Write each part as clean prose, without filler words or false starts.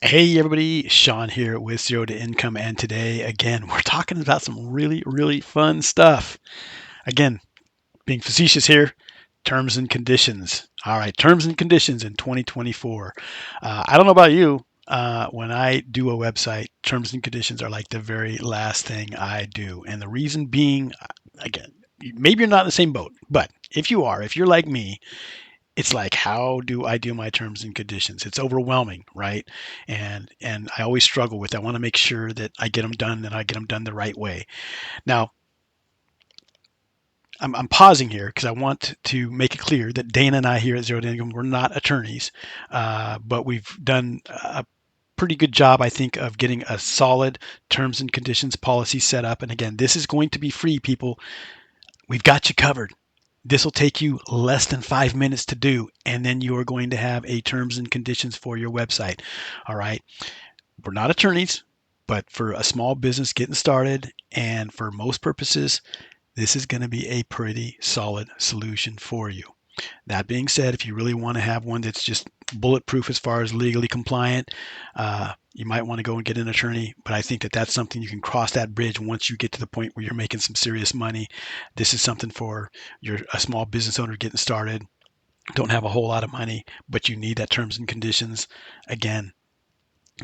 Hey everybody, Sean here with Zero to Income, and today again we're talking about some really fun stuff. Again, being facetious here, terms and conditions. All right, terms and conditions in 2024. I don't know about you. When I do a website, terms and conditions are like the very last thing I do, and the reason being, again, maybe you're not in the same boat, but if you are, if you're like me, it's like, how do I do my terms and conditions? It's overwhelming, right? And I always struggle with. I want to make sure that I get them done and I get them done the right way. Now, I'm pausing here because I want to make it clear that Dana and I here at Zero to Income, we're not attorneys, but we've done a pretty good job, I think, of getting a solid terms and conditions policy set up. And again, this is going to be free, people. We've got you covered. This will take you less than 5 minutes to do, and then you are going to have a terms and conditions for your website. All right. We're not attorneys, but for a small business getting started and for most purposes, this is going to be a pretty solid solution for you. That being said, if you really want to have one that's just bulletproof as far as legally compliant, you might want to go and get an attorney. But I think that that's something you can cross that bridge once you get to the point where you're making some serious money. This is something for a small business owner getting started. Don't have a whole lot of money, but you need that terms and conditions. Again,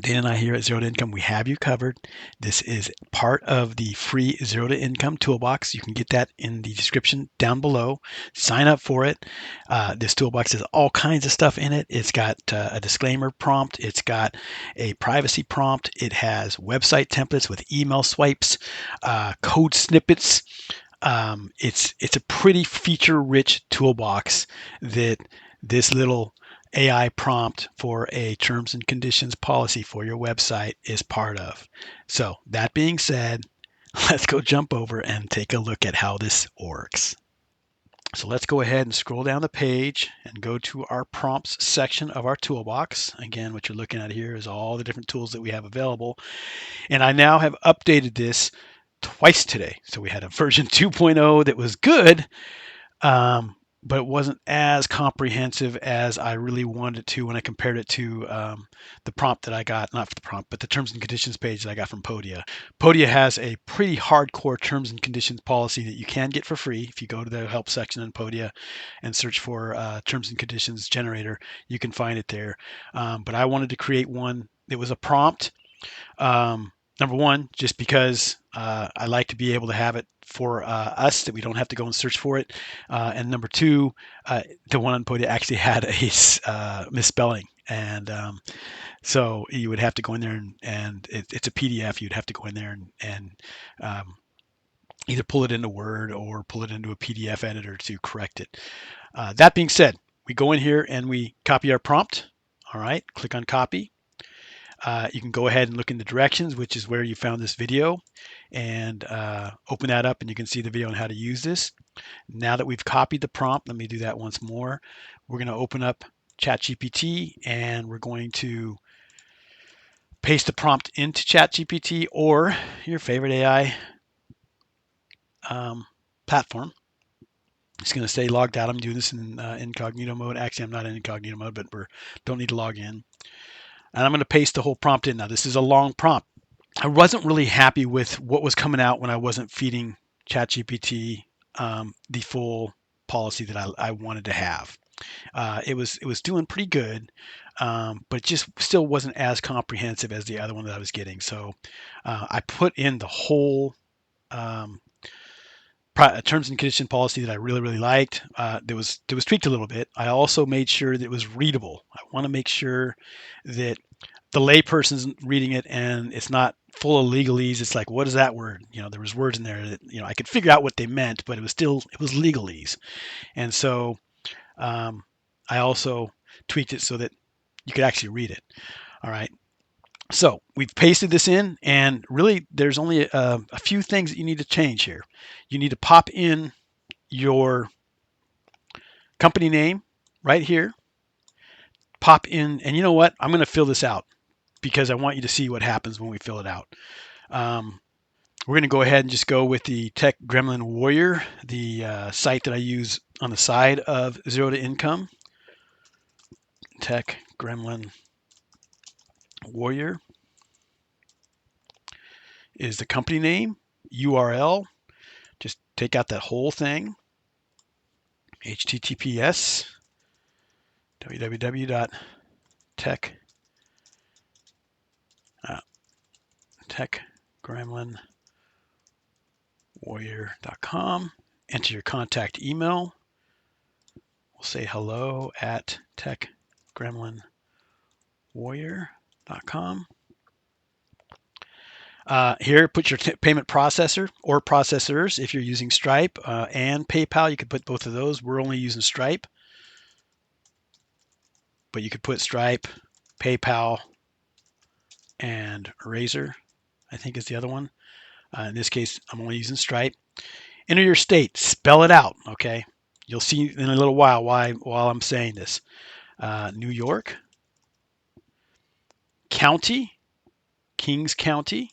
Dana and I here at Zero to Income, we have you covered. This is part of the free Zero to Income toolbox. You can get that in the description down below. Sign up for it. This toolbox has all kinds of stuff in it. It's got a disclaimer prompt. It's got a privacy prompt. It has website templates with email swipes, code snippets. It's a pretty feature-rich toolbox that this little AI prompt for a terms and conditions policy for your website is part of. So that being said, let's go jump over and take a look at how this works. So let's go ahead and scroll down the page and go to our prompts section of our toolbox. Again, what you're looking at here is all the different tools that we have available. And I now have updated this twice today. So we had a version 2.0 that was good, um, but it wasn't as comprehensive as I really wanted it to when I compared it to the prompt that I got, not the prompt, but the terms and conditions page that I got from Podia. Podia has a pretty hardcore terms and conditions policy that you can get for free. If you go to the help section in Podia and search for terms and conditions generator, you can find it there. But I wanted to create one that was a prompt. Number one, just because I like to be able to have it for us that we don't have to go and search for it. And number two, the one on Podia actually had a misspelling. And so you would have to go in there and it's a PDF. You'd have to go in there and um, either pull it into Word or pull it into a PDF editor to correct it. That being said, we go in here and we copy our prompt. All right, click on copy. You can go ahead and look in the directions, which is where you found this video, and open that up and you can see the video on how to use this. Now that we've copied the prompt, let me do that once more. We're going to open up ChatGPT and we're going to paste the prompt into ChatGPT or your favorite AI platform. It's going to stay logged out. I'm doing this in incognito mode. Actually, I'm not in incognito mode, but we don't need to log in. And I'm going to paste the whole prompt in. Now, this is a long prompt. I wasn't really happy with what was coming out when I wasn't feeding ChatGPT the full policy that I wanted to have. It was doing pretty good, but it just still wasn't as comprehensive as the other one that I was getting. So I put in the whole um, terms and condition policy that I really liked. There was tweaked a little bit. I also made sure that it was readable. I want to make sure that the layperson's reading it and it's not full of legalese. It's like, what is that word? There was words in there that I could figure out what they meant, but it was legalese. And so I also tweaked it so that you could actually read it. All right. So we've pasted this in, and really there's only a few things that you need to change here. You need to pop in your company name right here. Pop in, and you know what? I'm going to fill this out because I want you to see what happens when we fill it out. We're going to go ahead and just go with the Tech Gremlin Warrior, the site that I use on the side of Zero to Income. Tech Gremlin Warrior is the company name. URL, just take out that whole thing. HTTPS www.tech techgremlinwarrior.com. Enter your contact email. We'll say hello at techgremlinwarrior.com. Here, put your payment processor or processors if you're using Stripe and PayPal. You could put both of those. We're only using Stripe, but you could put Stripe, PayPal, and Razor, I think is the other one. In this case, I'm only using Stripe. Enter your state. Spell it out, okay? You'll see in a little while while I'm saying this. New York. County. Kings County.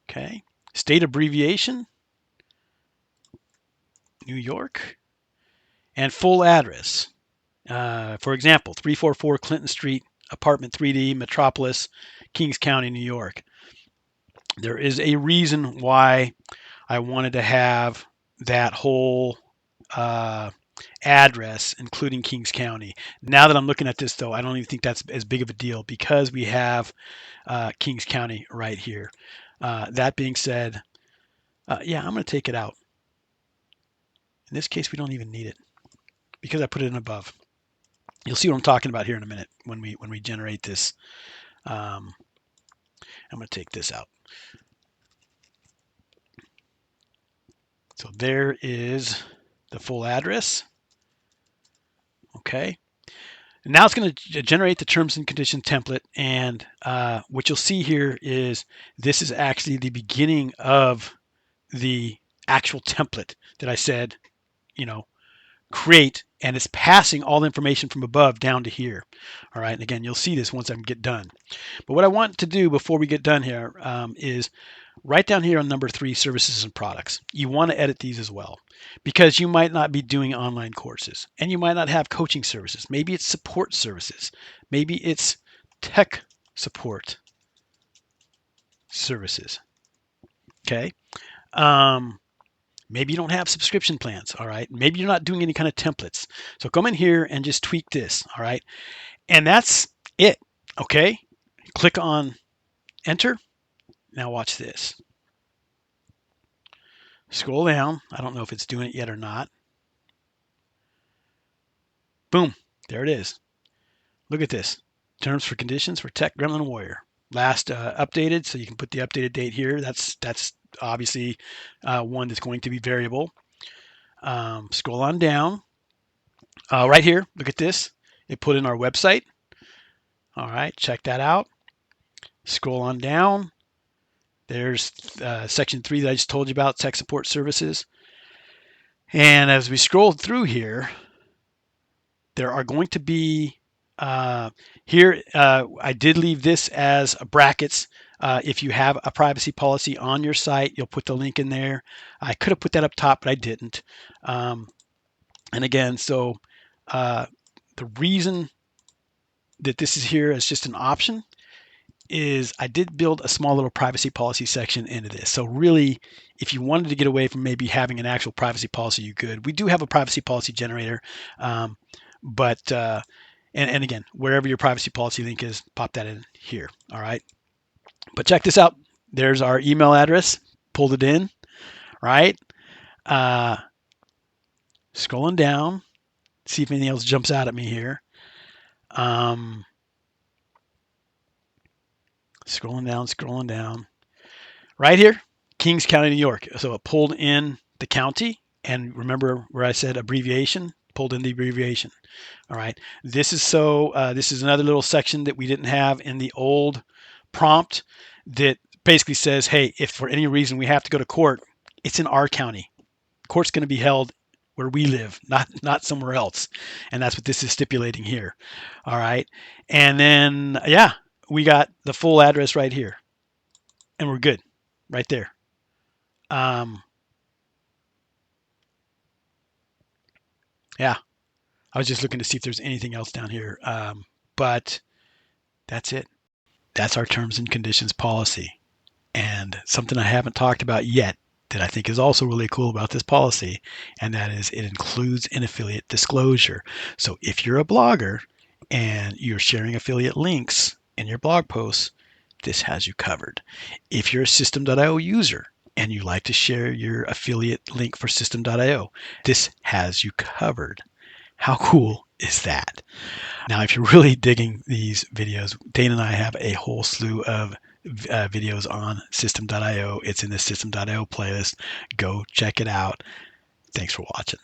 Okay. State abbreviation. New York. And full address. For example, 344 Clinton Street, apartment 3D, Metropolis, Kings County, New York. There is a reason why I wanted to have that whole address, including Kings County. Now that I'm looking at this, though, I don't even think that's as big of a deal because we have Kings County right here. That being said, yeah, I'm going to take it out. In this case, we don't even need it because I put it in above. You'll see what I'm talking about here in a minute when we generate this. I'm going to take this out. So there is the full address. Okay. And now it's going to generate the terms and conditions template. And what you'll see here is this is actually the beginning of the actual template that I said, create, and it's passing all the information from above down to here. All right. And again, you'll see this once I get done. But what I want to do before we get done here is right down here on number 3, services and products. You want to edit these as well because you might not be doing online courses and you might not have coaching services. Maybe it's support services. Maybe it's tech support services. Okay. Maybe you don't have subscription plans. All right. Maybe you're not doing any kind of templates. So come in here and just tweak this. All right. And that's it. Okay. Click on enter. Now watch this. Scroll down. I don't know if it's doing it yet or not. Boom. There it is. Look at this. Terms for conditions for Tech Gremlin Warrior. Last updated, so you can put the updated date here. That's obviously one that's going to be variable. Scroll on down. Right here, look at this. It put in our website. All right, check that out. Scroll on down. There's section 3 that I just told you about, tech support services. And as we scroll through here, there are going to be here. I did leave this as brackets. If you have a privacy policy on your site, you'll put the link in there. I could have put that up top, but I didn't. And again, so the reason that this is here as just an option is I did build a small little privacy policy section into this. So really, if you wanted to get away from maybe having an actual privacy policy, you could. We do have a privacy policy generator, but and again, wherever your privacy policy link is, pop that in here. All right. But check this out. There's our email address. Pulled it in. Right. Scrolling down. See if anything else jumps out at me here. Scrolling down. Right here, Kings County, New York. So it pulled in the county. And remember where I said abbreviation? Pulled in the abbreviation. All right. This is another little section that we didn't have in the old prompt that basically says, hey, if for any reason we have to go to court, it's in our county. Court's going to be held where we live, not somewhere else. And that's what this is stipulating here. All right. And then, yeah, we got the full address right here. And we're good right there. Yeah. I was just looking to see if there's anything else down here. But That's it. That's our terms and conditions policy. And something I haven't talked about yet that I think is also really cool about this policy, and that is it includes an affiliate disclosure. So if you're a blogger and you're sharing affiliate links in your blog posts, this has you covered. If you're a System.io user and you like to share your affiliate link for System.io, this has you covered. How cool is that? Now, if you're really digging these videos, Dane and I have a whole slew of videos on System.io. It's in the System.io playlist. Go check it out. Thanks for watching.